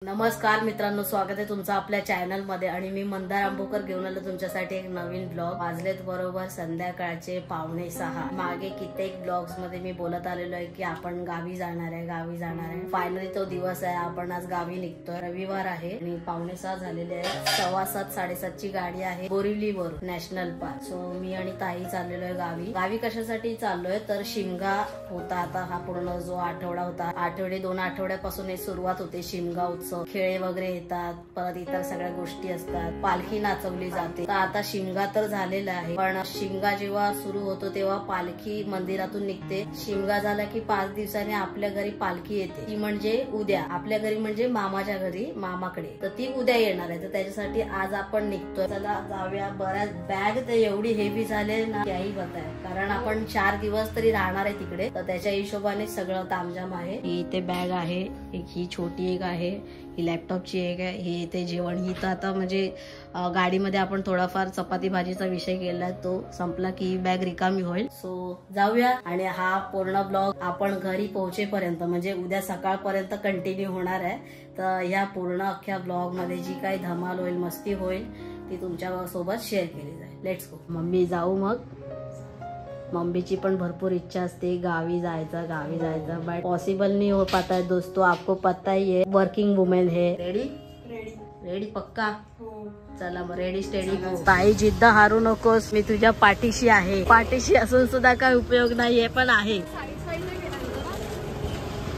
नमस्कार मित्रांनो, स्वागत आहे तुमचं आपल्या चॅनल मध्ये। आणि मी मंदार आंबोकर घेऊन आलो तुमच्यासाठी एक नवीन ब्लॉग। वाजलेत बरोबर संध्याकाळचे 5:45। मागे कित्येक ब्लॉग्स मध्ये मी बोलत आलेलो आहे की आपण गावी जाणार आहे। फायनली तो दिवस आहे, आपण आज गावी निघतोय। रविवार आहे आणि 5:45 झालेले आहे। 7:15 7:30 ची गाडी आहे बोरिवलीवर नॅशनल पार्क। सो मी आणि ताई चाललेलो आहे गावी कशासाठी चाललोय तर शिमगा होता। आता हा पूर्ण जो आठवडा होता, 2 आठवड्यापासून सुरुवात होते शिमगा उत्सव। खेळे वगैरे येतात, परत इतर सगळ्या गोष्टी असतात, पालखी नाचवली जाते। तर आता शिमगा तर झालेला आहे, पण शिमगा जेव्हा सुरू होतो तेव्हा पालखी मंदिरातून निघते। शिमगा झाला की 5 दिवसांनी आपल्या घरी पालखी येते, ती म्हणजे उद्या आपल्या घरी म्हणजे मामाच्या घरी, मामाकडे। तर ती उद्या येणार आहे, तर त्याच्यासाठी आज आपण निघतोय। चला जाऊया। बऱ्याच बॅग तर एवढी हेवी झाले ना काही बताय, कारण आपण 4 दिवस तरी राहणार आहे तिकडे, तर त्याच्या हिशोबाने सगळं तामझाम आहे। ही इथे बॅग आहे, ही छोटी एक आहे, ही लॅपटॉपची एक आहे, ही इथे जेवण। ही तर आता म्हणजे गाडीमध्ये आपण थोडाफार चपाती भाजीचा विषय केला, तो संपला की बॅग रिकामी होईल। सो जाऊया। आणि हा पूर्ण ब्लॉग आपण घरी पोहोचेपर्यंत म्हणजे उद्या सकाळपर्यंत कंटिन्यू होणार आहे। तर या पूर्ण अख्ख्या ब्लॉग मध्ये जी काही धमाल होईल, मस्ती होईल, ती तुमच्या सोबत शेअर केली जाईल। Let's go. मम्मी जाऊ मग। मम्मीची पण भरपूर इच्छा असते गावी जायचं, बट पॉसिबल नहीं हो पाता है दोस्तों, आपको पता ही है, वर्किंग वुमेन है। रेडी पक्का? चला मग रेडी स्टेडी गो। ताई जिद्द हारू नकोस, मी तुझ्या पाठीशी आहे। पाठीशी असून सुद्धा काय उपयोग नाहीये, पण आहे।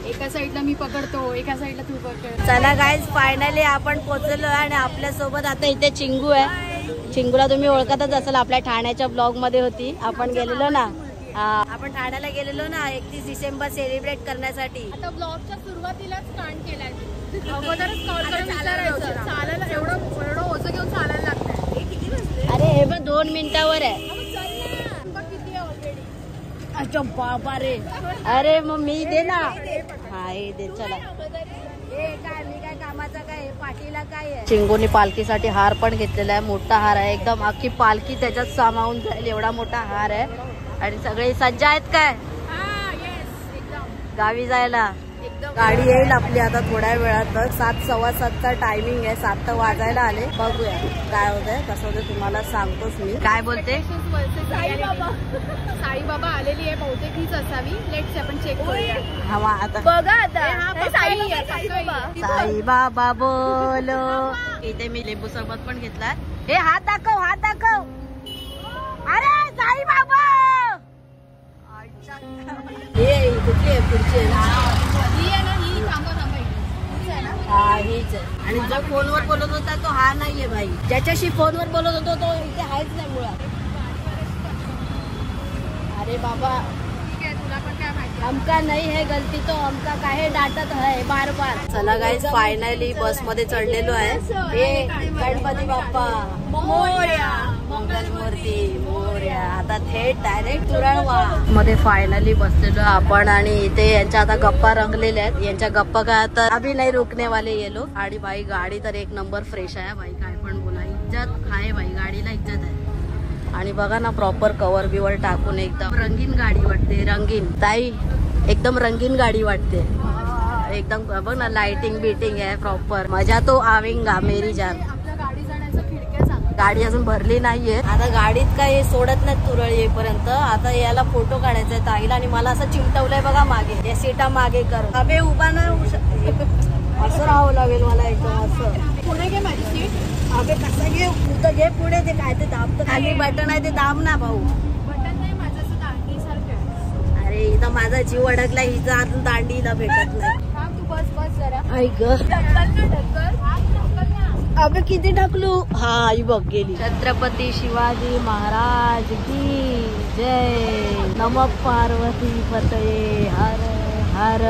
एका साईडला मी पकडतो, एका साईडला तू पकड। चला गाईज, फायनली आपण पोहोचलो आणि आपल्या सोबत आता इथे चिंगू आहे। चिंगूला तुम्ही ओळखतच असाल, आपल्या ठाण्याच्या ब्लॉग मध्ये होती। आपण गेलेलो ना, आपण ठाण्याला गेलेलो ना 31 डिसेंबर सेलिब्रेट करण्यासाठी। आता ब्लॉगच्या सुरुवातीलाच कांड केलाय, अगोदरच कॉल करून विचारायचं चालायला, एवढं ओझं घेऊन चालायला लागतंय। हे किती वाजले? अरे हे पण 2 मिनिटावर आहे। किती ऑलरेडी? अच्छा बाबा रे, अरे मग मी दे ना। हा हे दे, चला। काय मी काय कामाचा काय, पाठीला काय आहे? चिंगूनी पालखीसाठी हार पण घेतलेला आहे, मोठा हार आहे एकदम, अख्खी पालखी त्याच्यात सामावून जाईल एवढा मोठा हार आहे। आणि सगळे सज्ज आहेत काय गावी जायला? गाडी येईल आपली आता थोड्या वेळात। 7 सव्वा 7चा टायमिंग आहे, 7 तर वाजायला आले। बघूया काय होतंय, कसं होतं तुम्हाला सांगतोच मी। काय बोलते? साईबाबा आलेली आहे, बहुतेक हीच असावी। लेट्स आपण चेक करूया। हा आता बघा आता साई बाबा बोलो। इथे मी लिंबू सरबत पण घेतलाय। हे हात दाखव, हात दाखव। अरे साई बाबा कुठली आहे? पुढची आहे ना? हा हीच आहे। आणि जो फोनवर बोलत होता तो हा नाहीये भाई, ज्याच्याशी फोनवर बोलत होतो तो इथे आहेच नाही मुळात। अरे बाबा हमका नहीं है गलती, तो हमका काहे डांटत है बार बार। चला गाइस, फायनली बस मध्ये चढलेलो आहे। हे गणपती बाप्पा मोरया, मंगलमूर्ती मोरया। आता थेट डायरेक्ट तुरळवा मध्ये फायनली बसलेलो आपण। आणि इथे यांच्या आता गप्पा रंगलेल्या आहेत। यांच्या गप्पा काय तर अभी नाही रुकने वाले ये लोग। आणि भाई गाडी तर एक नंबर फ्रेश आहे भाई, काय पण बोला, इज्जत आहे भाई, गाडीला इज्जत आहे। आणि बघा ना, प्रॉपर कव्हर बिवर टाकून एकदम रंगीन गाडी वाटते, रंगीन। ताई एकदम रंगीन गाडी वाटते एकदम, बघ ना लाइटिंग बीटिंग आहे प्रॉपर। मजा तो आवेंगा मेरी जान। गाडी अजून भरली नाहीये, आता गाडीत काही सोडत नाही तुरळ येईपर्यंत। आता याला फोटो काढायचा आहे ताईला, आणि मला असं चिमटवलंय बघा मागे, या सीटा मागे कर। अबे उभा नाही असं राहावं लागेल मला एकदम असं। पुढे घे माझी सीट। अबे कसं घे, तू घे पुढे, ते काय ते दाब, तर खाली बटन आहे ते दाब ना भाऊ। बटन नाही माझं, असं दांडी सारखं। अरे इथं माझा जीव अडकला, हिचा अजून दांडीला भेटत नाही। तू बस जरा। ऐक अबे किती ढकलू। हा ही बघ गेली। छत्रपती शिवाजी महाराज की जय। नमः पार्वती पतये हर हर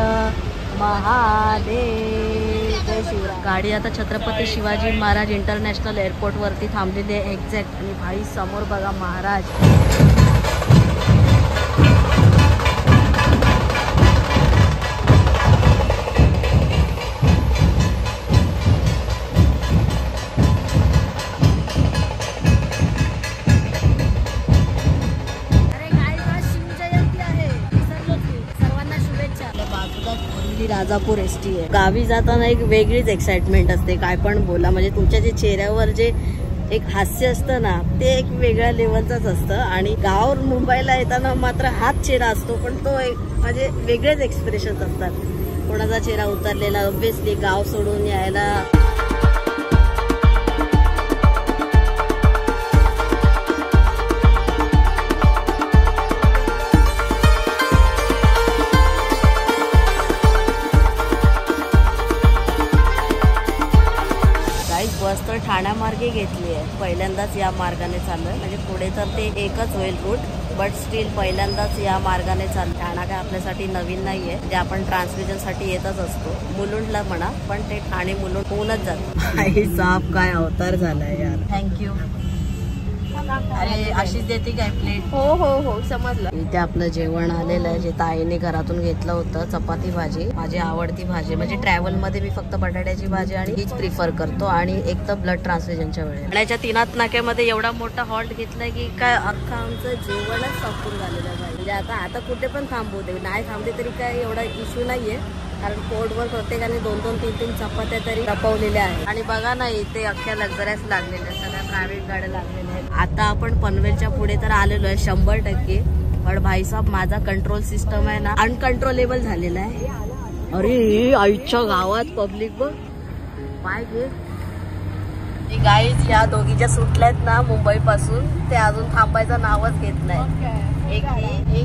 महादेव, जय शिवराय। गाडी आता छत्रपती शिवाजी महाराज इंटरनॅशनल एअरपोर्ट वरती थांबलेली आहे एक्झॅक्ट। आणि भाई समोर बघा महाराज। राजापूर एसटी आहे. गावी जाताना एक वेगळीच एक्साइटमेंट असते, काय पण बोला. म्हणजे तुमच्या जे चेहऱ्यावर जे एक हास्य असतं ना, ते एक वेगळ्या लेवलचाच असतं. आणि गाव मुंबईला येताना मात्र हाच चेहरा असतो, पण तो एक म्हणजे वेगळेच एक्सप्रेशन असतात. कोणाचा चेहरा उतरलेला, ऑब्विसली गाव सोडून यायला. बस तर ठाण्यामार्गे घेतली आहे. पहिल्यांदाच या मार्गाने चाललोय. म्हणजे पुढे तर ते एकच होईल रूट, बट स्टील पहिल्यांदाच या मार्गाने चाललो. ठाणा काय आपल्यासाठी नवीन नाहीये, ते आपण ट्रान्समिशन साठी येतच असतो. मुलुंडला म्हणा, पण ते ठाणे मुलुंड होऊनच जात. आई साप काय अवतार झालाय यार. थँक्यू. अरे अशीच देते काय प्लेट? हो हो हो समजलं. इथे आपलं जेवण आलेलं आहे, जे ताईने घरातून घेतलं होतं. चपाती भाजी, माझी आवडती भाजी. म्हणजे ट्रॅव्हल मध्ये मी फक्त बटाट्याची भाजी आणि हीच प्रिफर करतो. आणि एक तर ब्लड ट्रान्सफ्युजनच्या वेळेला. आणि याच्या 3 नाक्यामध्ये एवढा मोठा हॉल्ट घेतलाय की काय अख्खा आमचं जेवणच संपून झालेलं आहे. म्हणजे आता कुठे पण थांबू दे, नाही थांबते तरी काय एवढा इश्यू नाहीये. कारण पोटवर प्रत्येकाने 2-2, 3-3 चपात्या तरी लपवलेल्या आहेत. आणि बघा ना, इथे अख्ख्या लक्झऱ्याच लागलेल्या, सगळ्या प्रायव्हेट गाड्या लागलेल्या आहेत. आता आपण पनवेलच्या पुढे तर आलेलो आहे 100%. पण भाईसाहेब, माझा कंट्रोल सिस्टम आहे ना अनकंट्रोलेबल झालेला आहे. अरे आईच्या गावात पब्लिक बघ पाय घे. गाईज या दोघीच्या सुटल्यात ना मुंबई पासून, ते अजून थांबायचं नावच घेत नाही. एक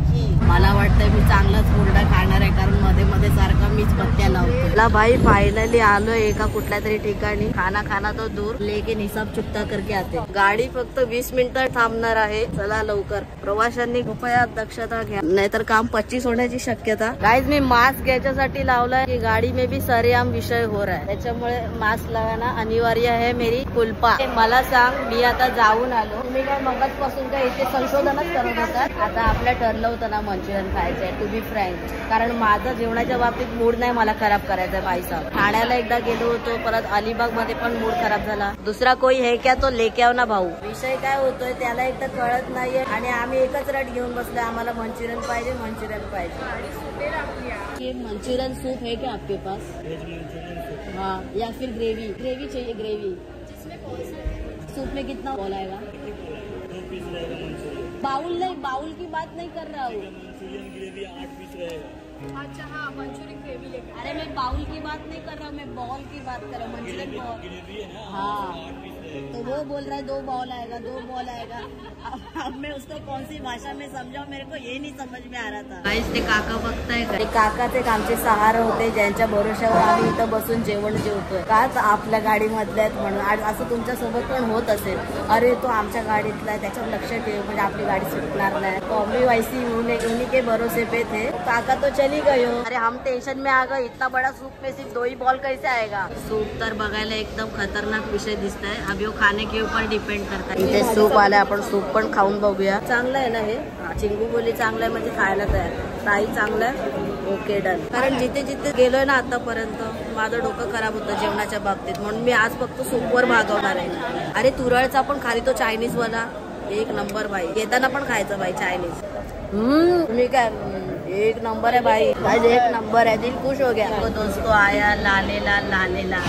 ही मला वाटतं मी चांगलाच हुरडा खाणार आहे, कारण मध्ये मध्ये सारखा मीच पत्त्या लावतो. मला भाई फायनली आलोय एका कुठल्या तरी ठिकाणी. खाना तो दूर, लेकिन हिसाब चुकता करके आते. गाडी फक्त 20 मिनिटं थांबणार आहे. चला लवकर. प्रवाशांनी कृपया दक्षता घ्या, नाहीतर काम 25 होण्याची शक्यता. गाईज मी मास्क घ्यायच्यासाठी लावलाय की गाडी में भी सरेआम विषय हो रहा है, त्याच्यामुळे मास्क लावणं अनिवार्य आहे. मेरी कुल्पा. मला सांग, मी आता जाऊन आलो, तुम्ही काय मगाचपासून काय इथे संशोधनच करत होतात? आता आपलं ठरलं होतं ना मंचुरियन खायचंय, टू बी फ्रँक. कारण माझं जेवणाच्या बाबतीत मूड नाही मला खराब करायचंय भाईसाहेब. ठाण्याला एकदा गेलो होतो, परत अलिबाग मध्ये पण मूड खराब झाला. दुसरा कोई है क्या तो लेके आओ ना भाऊ. विषय काय होतोय त्याला एक तर कळत नाहीये, आणि आम्ही एकच रट घेऊन बसलोय. आम्हाला मंचुरियन पाहिजे, मंचुरियन पाहिजे. मंचुरियन सूप है क्या आपके पास? हाँ, या फिर ग्रेवी? ग्रेवी चाहिए, ग्रेवी. सूप में कितना बॉल आएगा? बाउल नहीं, बाउल की बात नहीं कर रहा हूँ. मंचूरियन ग्रेवी 8 पीस रहेगा. अच्छा हाँ, मंचूरियन ग्रेवी लेकर. अरे मैं बाउल की बात नहीं कर रहा हूँ, मैं बॉल की बात कर रहा हूँ. Manchurian ball. ग्रेवी है ना, हाँ, 8 पीस रहेगा. तो वो बोल रहा है 2 बॉल आएगा, 2 बॉल आएगा. अब मैं उसको कौन सी भाषा में समझाऊं, मेरे को ये नहीं समझ में आ रहा था. गाइस, ते काका बघताय का? ते काकाच एक आमचे सहारा होते, ज्यांच्या भरोश्यावर आम्ही इथं बसून जेवण जेवतोय. काच आपल्या गाडीमधल्या आहेत म्हणून. आज असं तुमच्या सोबत पण होत असेल, अरे तो आमच्या गाडीतला आहे, त्याच्यावर लक्ष ठेव म्हणजे आपली गाडी सुटणार नाही. तो अभी वैसी उन्हीं के भरोसे पे थे. काका तो चली गई हो. अरे हम टेंशन में आ गए, इतना बड़ा सूप में सिर्फ 2 ही बॉल कैसे आएगा? सूप तर बघायला एकदम खतरनाक विषय दिसत आहे. अभी वो खाने के ऊपर डिपेंड करता है. इथे सूप आलाय, आपण सूप पण खाऊन बघूया. चांगलं आहे ना हे? चिंगू बोली चांगलं आहे म्हणजे खायला तयार. ताई चांगलं आहे, ओके डन. कारण जिथे जिथे गेलोय ना आतापर्यंत माझं डोकं खराब होतं जेवणाच्या बाबतीत, म्हणून मी आज फक्त सूपवर भागवणार आहे. अरे तुरळचा पण खाली तो चायनीज वाला एक नंबर भाई. येताना पण खायचं भाई चायनीज. तुम्ही काय, एक नंबर है भाई. एक नंबर है, दिल खुश हो गया. तो दोस्तों आया लालेला लालेला.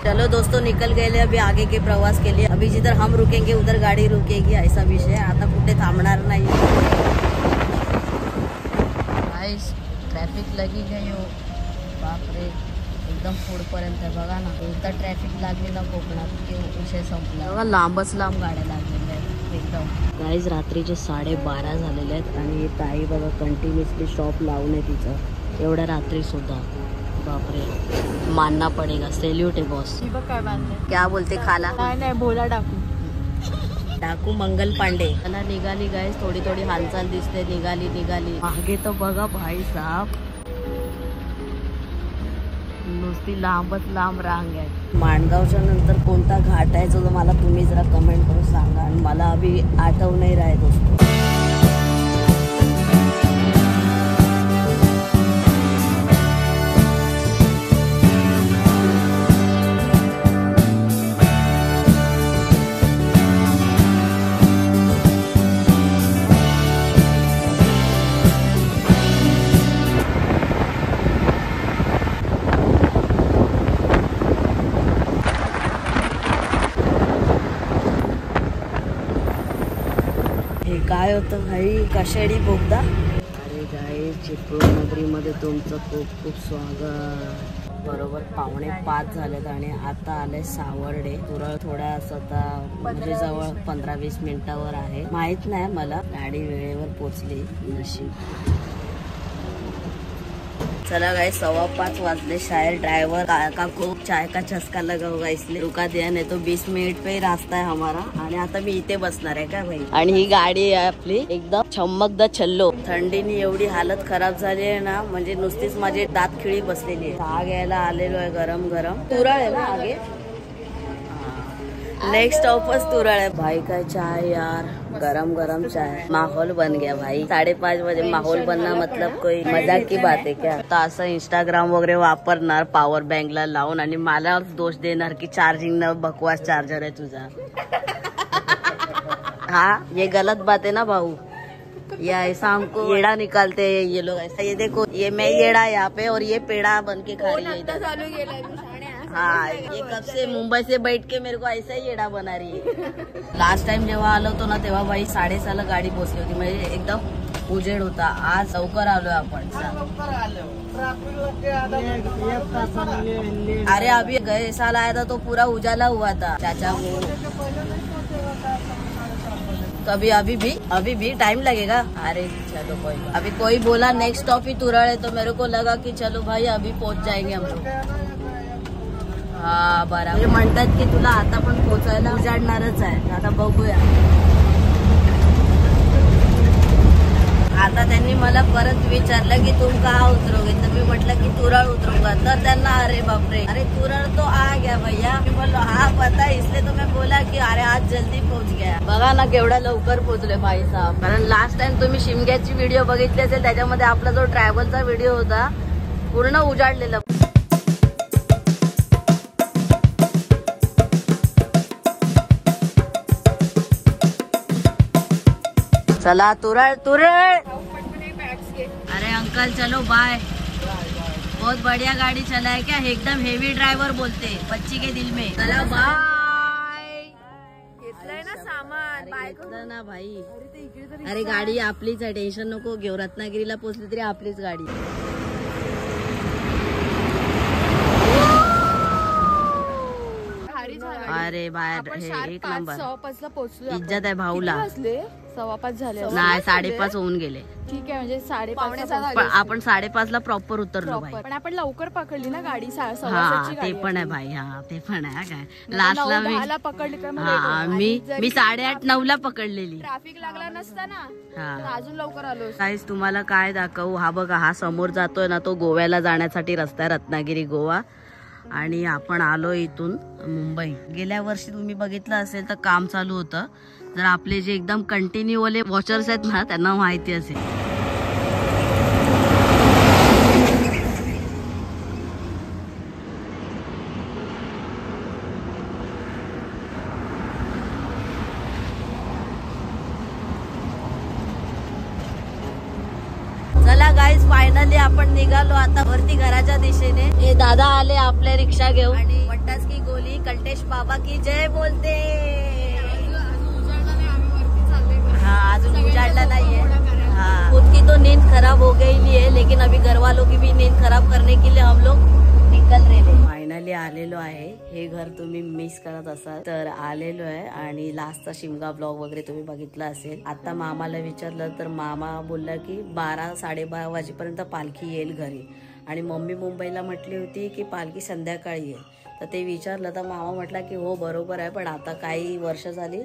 चलो दोस्तों, निकल गए अभी आगे के प्रवास के लिए. अभी जिधर हम रुकेंगे उधर गाड़ी रुकेगी, ऐसा विषय. आता कुठे थांबणार नाही. ट्रॅफिक लगी गई हो, बापरे, एकदम पुढपर्यंत बघा ना. एकदा ट्रॅफिक लागली ना कोकणात की विषय संपला. बघा लांबच लांब गाड्या लागलेल्या आहेत एकदम. गाईज रात्रीचे 12:30 झालेले आहेत आणि ताई बघा कंटिन्युअसली शॉप लावून आहे तिचं एवढ्या रात्री सुद्धा. बापरे, मानना पडेगा, सेल्यूट आहे बॉस. काय बांधले, क्या बोलते खाला? नाही भोला डाकू. डाकू मंगल पांडे. मला निघाली गाईज, थोडी थोडी हालचाल दिसते. निघाली. मागे तर बघा भाई साहब, नुसती लांबच लांब रांग आहे. माणगावच्या नंतर कोणता घाट आहे जो मला तुम्ही जरा कमेंट करून सांगा. आणि मला अभी आठव नाही रहा है दोस्तों. काय होतं भाई, कशाडी बोगदा. अरे गाईस, चिपळूण मध्ये तुमचं खूप खूप स्वागत. बरोबर 4:45 झालेत आणि आता आले सावर्डे. तुरळ थोडा आता म्हणजे जवळ 15-20 मिनिटावर आहे. माहित नाही मला, गाडी वेळेवर पोचली नशीब. चला गाइस, 5:15 वाजले. शायद ड्राइवर का खूप चाय का चस्का लगा होगा इसलिए रुका दिया, नहीं तो 20 मिनिट पे रास्ता है हमारा. आणि आता मी इथे बसणार आहे का भाई. आणि ही गाडी आहे आपली एकदम चमकदा छल्लो. थंडीने एवढी हालत खराब झाली आहे ना, म्हणजे नुसतीच माझी दात खिळी बसलेली आहे. चहा घ्यायला आलेलो आहे गरम गरम. तुरळ आहे ना आगे, नेक्स्ट स्टॉपच तुरळ आहे भाई. काय चाय यार, गरम गरम चाय. माहौल बन गया भाई. 5:30 बजे माहौल बनना मतलब कोई मजाक की बात आहे क्या. तर असं इंस्टाग्राम वगैरे वापरणार पॉवर बँकला लावून आणि मला दोष देणार की चार्जिंग न बकवास चार्जर आहे तुझा. हाँ, ये गलत बात है ना भाऊ. ये ऐसा हमको येड़ा निकालते हैं ये लोग. ऐसा ये देखो, ये मैं येड़ा यहाँ पे और ये पेड़ा बन के खा रही है. हाँ, ये कब से मुंबई से बैठ के मेरे को ऐसा ही येड़ा बना रही है. लास्ट टाइम जेव्हा आलो होतो ना तेव्हा भाई 6:30 गाडी पोहोचली होती. म्हणजे एकदम उजेड होता. आज लवकर आलोय आपण. अरे अभी गए साल आया था तो पूरा उजाला हुआ था चाचा वो. तो अभी भी टाइम लगेगा. अरे चलो कोई, अभी कोई बोला नेक्स्ट स्टॉप ही तुरळ है, तो मेरे को लगा कि चलो भाई अभी पहुंच जाएंगे हम लोग. हा बरोबर म्हणतात की तुला आता पण पोहोचायला उजाडणारच आहे. आता बघूया. आता त्यांनी मला परत विचारलं की तुम कहाँ उतरोगे, तर मी म्हटलं की तुरळ उतरूंगा. तर त्यांना अरे बापरे, अरे तुरळ तो आ गया भैया. मी बोललो हा पता, इसलिए तो मैं बोला की अरे आज जल्दी पोहोच गया. बघा ना केवढा लवकर पोहोचले भाई साहेब. कारण लास्ट टाइम तुम्ही शिमग्याची व्हिडिओ बघितली असेल, त्याच्यामध्ये आपला जो ट्रॅव्हलचा व्हिडिओ होता पूर्ण उजाडलेला. चला तुरळ तुरळ. अरे अंकल चलो बाय. बहुत बढ़िया गाड़ी चला है क्या, एकदम हेवी ड्राइवर बोलते बच्ची के दिल में. चला बाय. घेतलंय ना सामान घेतलं ना भाई. अरे गाडी आपलीच आहे, टेन्शन नको घेऊ. रत्नागिरीला पोहोचली तरी आपलीच गाडी. अरे बाहेर एक नंबर. 5:15 पोहोचलो. इज्जत आहे भाऊला. 5:15 झाले नाही, 5:30 होऊन गेले. ठीक आहे, म्हणजे 5:30. आपण 5:30 प्रॉपर उतरलो भाई. पण आपण लवकर पकडली ना गाडी. हा ते पण आहे भाई. हा ते पण आहे. काय लास्टला मी पकडली का. हा मी 8:30-9 पकडलेली. ट्रॅफिक लागला नसता ना, अजून लवकर आलो. काहीच तुम्हाला काय दाखवू. हा बघा, हा समोर जातोय ना, तो गोव्याला जाण्यासाठी रस्ता आहे, रत्नागिरी गोवा. आणि आपण आलो इथून मुंबई. गेल्या वर्षी तुम्ही बघितलं असेल तर काम चालू होतं. जर आपले जे एकदम कंटिन्यू वाले वॉचर्स आहेत ना, त्यांना माहिती असेल. चला गाईज, फायनली आपण निघालो आता वरती घराच्या दिशेने. हे दादा आले आपल्या रिक्षा घेऊन. आणि वट्टास की गोली कल्टेश बाबा की जय बोलते. हाँ अजून उजाड़ला नहीं है. हाँ, खुद की तो नींद खराब हो गई है, लेकिन अभी घर वालों की भी नींद खराब करने के लिए हम लोग निकल रहे हैं. फायनली आलेलो आहे. हे घर तुम्ही मिस करत असाल तर आलेलो आहे. आणि लास्टचा शिमगा ब्लॉग वगैरे तुम्ही बघितला असेल. आता मामाला विचारलं तर मामा बोलला की 12-12:30 वाजेपर्यंत पालखी येईल घरी. आणि मम्मी मुंबईला म्हटली होती की पालखी संध्याकाळी येईल. तर ते विचारलं तर मामा म्हटला की हो बरोबर आहे, पण आता काही वर्ष झाली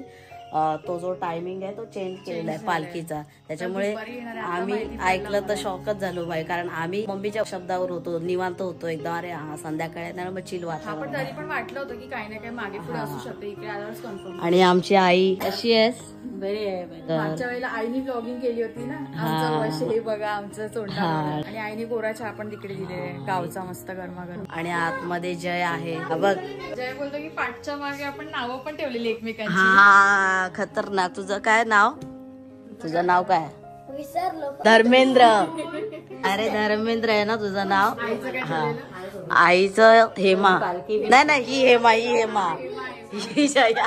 तो जो टायमिंग आहे तो चेंज केलेला आहे पालखीचा. त्याच्यामुळे आम्ही ऐकलं तर शॉकच झालो भाई. कारण आम्ही मम्मीच्या शब्दावर होतो, निवांत होतो एकदम. अरे हा संध्याकाळी मग चिल वातावरण. तरी पण वाटलं होतं की काही ना काही मागे पुढे असू शकतं. इकडे आल्यावरच कन्फर्म. आणि आमची आई कशी आहेस. बरी आहे. मागच्या वेळेला आईनी ब्लॉगिंग केली होती ना, आमचं वर्ष हे बघा आमचं तोंडा. आणि आईने गोरा चहा पण तिकडे दिले गावचा मस्त गरमागरम. आणि आतमध्ये जय आहे बघ. जय बोलतो की पाठच्या मागे आपण नावं पण ठेवलेली एकमेकांची. हा खतरनाक. तुझं काय नाव. तुझं नाव काय. धर्मेंद्र. अरे धर्मेंद्र आहे ना तुझं नाव. हा आईचं हेमा. नाही ही हेमा ही जया.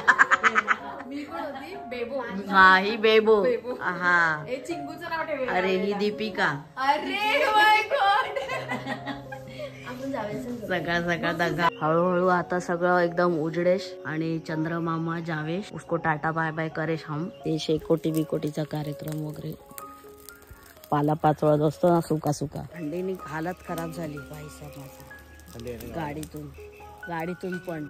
मी कोण होती बेबो. हा ही बेबो. बेबो. हा हे चिंगूचं नाव ठेवलं. अरे ही दीपिका. अरे माय गॉड. सकाळ सकाळ दगा. हळूहळू आता सगळं एकदम उजडेश आणि चंद्रमामा जावेश उसको टाटा बाय बाय करेश हम. ते शेकोटी बिकोटीचा कार्यक्रम वगैरे पाला पाचोळत असतो ना सुका सुका. थंडीने हालत खराब झाली गाडीतून पण.